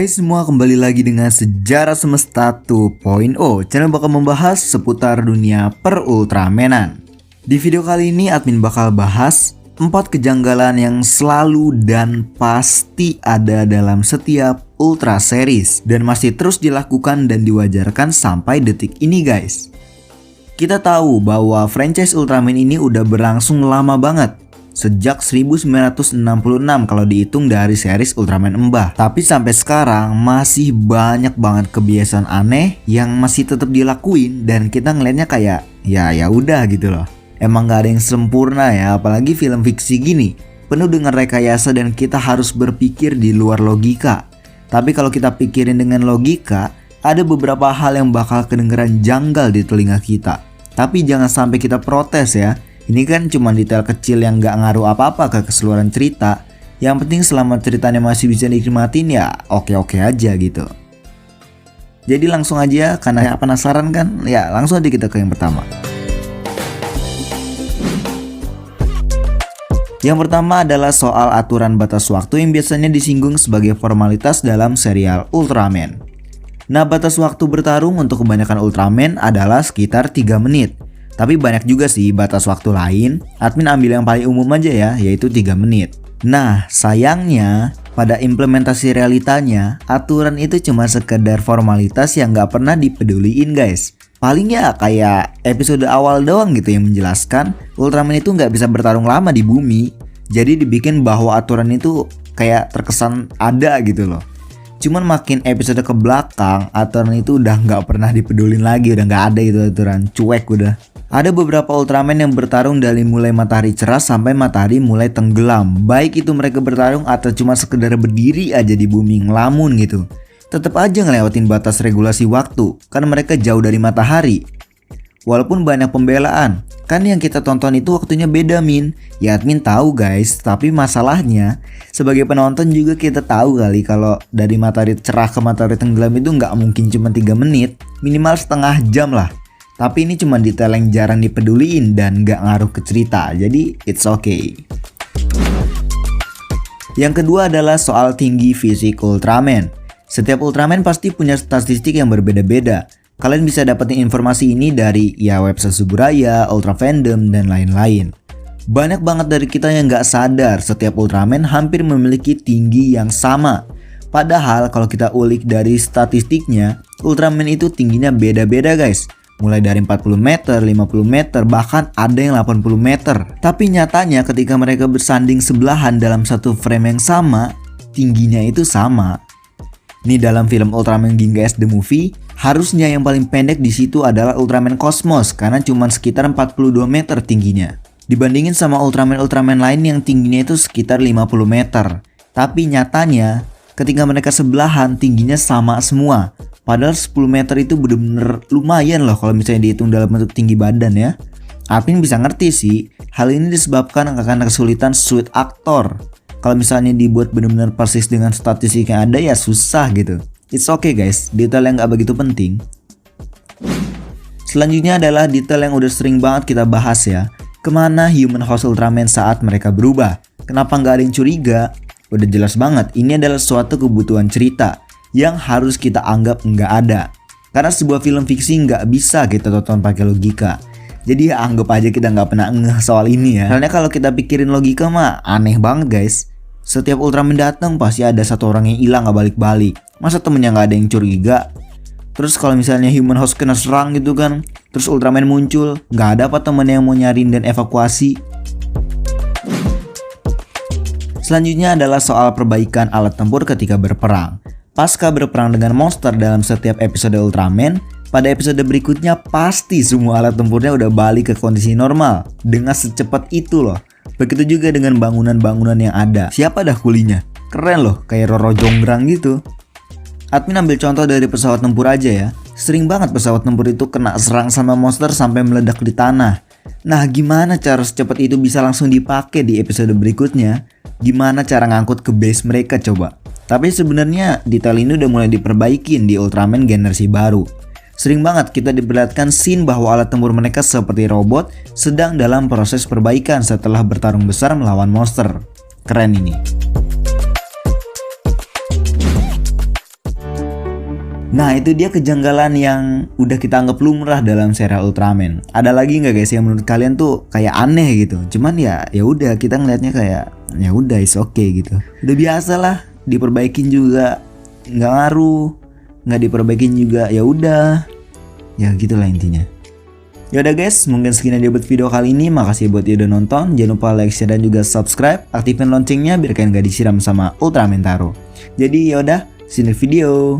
Hai semua, kembali lagi dengan Sejarah Semesta 2.0. Channel bakal membahas seputar dunia per Ultramanan. Di video kali ini admin bakal bahas 4 kejanggalan yang selalu dan pasti ada dalam setiap Ultra series dan masih terus dilakukan dan diwajarkan sampai detik ini guys. Kita tahu bahwa franchise Ultraman ini udah berlangsung lama banget, sejak 1966 kalau dihitung dari series Ultraman Mbah. Tapi sampai sekarang masih banyak banget kebiasaan aneh yang masih tetap dilakuin dan kita ngeliatnya kayak ya udah gitu loh. Emang gak ada yang sempurna ya, apalagi film fiksi gini, penuh dengan rekayasa dan kita harus berpikir di luar logika. Tapi kalau kita pikirin dengan logika, ada beberapa hal yang bakal kedengeran janggal di telinga kita. Tapi jangan sampai kita protes ya. Ini kan cuma detail kecil yang gak ngaruh apa-apa ke keseluruhan cerita. Yang penting selama ceritanya masih bisa dinikmatin ya oke-oke aja gitu. Jadi langsung aja, karena penasaran kan? Ya langsung aja kita ke yang pertama. Yang pertama adalah soal aturan batas waktu yang biasanya disinggung sebagai formalitas dalam serial Ultraman. Nah, batas waktu bertarung untuk kebanyakan Ultraman adalah sekitar 3 menit. Tapi banyak juga sih batas waktu lain. Admin ambil yang paling umum aja ya, yaitu 3 menit. Nah, sayangnya pada implementasi realitanya, aturan itu cuma sekedar formalitas yang gak pernah dipeduliin guys. Paling ya kayak episode awal doang gitu yang menjelaskan Ultraman itu gak bisa bertarung lama di bumi. Jadi dibikin bahwa aturan itu kayak terkesan ada gitu loh. Cuman makin episode ke belakang, aturan itu udah gak pernah dipedulin lagi. Udah gak ada itu aturan, cuek udah. Ada beberapa Ultraman yang bertarung dari mulai matahari cerah sampai matahari mulai tenggelam. Baik itu mereka bertarung atau cuma sekedar berdiri aja di bumi ngelamun gitu, tetap aja ngelewatin batas regulasi waktu karena mereka jauh dari matahari. Walaupun banyak pembelaan, kan yang kita tonton itu waktunya beda min. Ya admin tahu guys, tapi masalahnya sebagai penonton juga kita tahu kali kalau dari matahari cerah ke matahari tenggelam itu nggak mungkin cuma 3 menit, minimal setengah jam lah. Tapi ini cuma detail yang jarang dipeduliin dan nggak ngaruh ke cerita, jadi it's okay. Yang kedua adalah soal tinggi fisik Ultraman. Setiap Ultraman pasti punya statistik yang berbeda-beda. Kalian bisa dapetin informasi ini dari website Suburaya, Ultra Fandom, dan lain-lain. Banyak banget dari kita yang gak sadar setiap Ultraman hampir memiliki tinggi yang sama. Padahal kalau kita ulik dari statistiknya, Ultraman itu tingginya beda-beda guys. Mulai dari 40 meter, 50 meter, bahkan ada yang 80 meter. Tapi nyatanya ketika mereka bersanding sebelahan dalam satu frame yang sama, tingginya itu sama. Nih dalam film Ultraman Gingas The Movie, harusnya yang paling pendek di situ adalah Ultraman Cosmos karena cuma sekitar 42 meter tingginya. Dibandingin sama Ultraman lain yang tingginya itu sekitar 50 meter. Tapi nyatanya ketika mereka sebelahan tingginya sama semua. Padahal 10 meter itu bener-bener lumayan loh kalau misalnya dihitung dalam bentuk tinggi badan ya. Admin bisa ngerti sih, hal ini disebabkan karena kesulitan suit aktor. Kalau misalnya dibuat benar-benar persis dengan statistik yang ada ya susah gitu. It's okay guys, detail yang gak begitu penting. Selanjutnya adalah detail yang udah sering banget kita bahas ya. Kemana human host Ultraman saat mereka berubah? Kenapa gak ada yang curiga? Udah jelas banget, ini adalah suatu kebutuhan cerita yang harus kita anggap nggak ada. Karena sebuah film fiksi nggak bisa kita tonton pakai logika. Jadi ya anggap aja kita nggak pernah ngeh soal ini ya. Karena kalau kita pikirin logika mah aneh banget guys. Setiap Ultraman datang pasti ada satu orang yang hilang nggak balik-balik. Masa temennya nggak ada yang curiga? Terus kalau misalnya human host kena serang gitu kan, terus Ultraman muncul, nggak ada apa temennya yang mau nyariin dan evakuasi? Selanjutnya adalah soal perbaikan alat tempur ketika berperang. Pasca berperang dengan monster dalam setiap episode Ultraman, pada episode berikutnya pasti semua alat tempurnya udah balik ke kondisi normal dengan secepat itu loh. Begitu juga dengan bangunan-bangunan yang ada. Siapa dah kulinya? Keren loh, kayak Roro Jonggrang gitu. Admin ambil contoh dari pesawat tempur aja ya. Sering banget pesawat tempur itu kena serang sama monster sampai meledak di tanah. Nah, gimana cara secepat itu bisa langsung dipakai di episode berikutnya? Gimana cara ngangkut ke base mereka coba? Tapi sebenarnya detail ini udah mulai diperbaikin di Ultraman generasi baru. Sering banget kita diperlihatkan scene bahwa alat tempur mereka seperti robot sedang dalam proses perbaikan setelah bertarung besar melawan monster. Keren ini. Nah itu dia kejanggalan yang udah kita anggap lumrah dalam serial Ultraman. Ada lagi nggak guys yang menurut kalian tuh kayak aneh gitu? Cuman ya udah kita ngelihatnya kayak ya udah is okay gitu. Udah biasa lah, diperbaikin juga nggak ngaruh, nggak diperbaikin juga ya udah. Ya gitulah intinya. Yaudah guys, mungkin sekian aja buat video kali ini. Makasih buat yang udah nonton. Jangan lupa like, share, dan juga subscribe. Aktifin loncengnya biar kalian gak disiram sama Ultraman Taro. Jadi yaudah, see you in the video.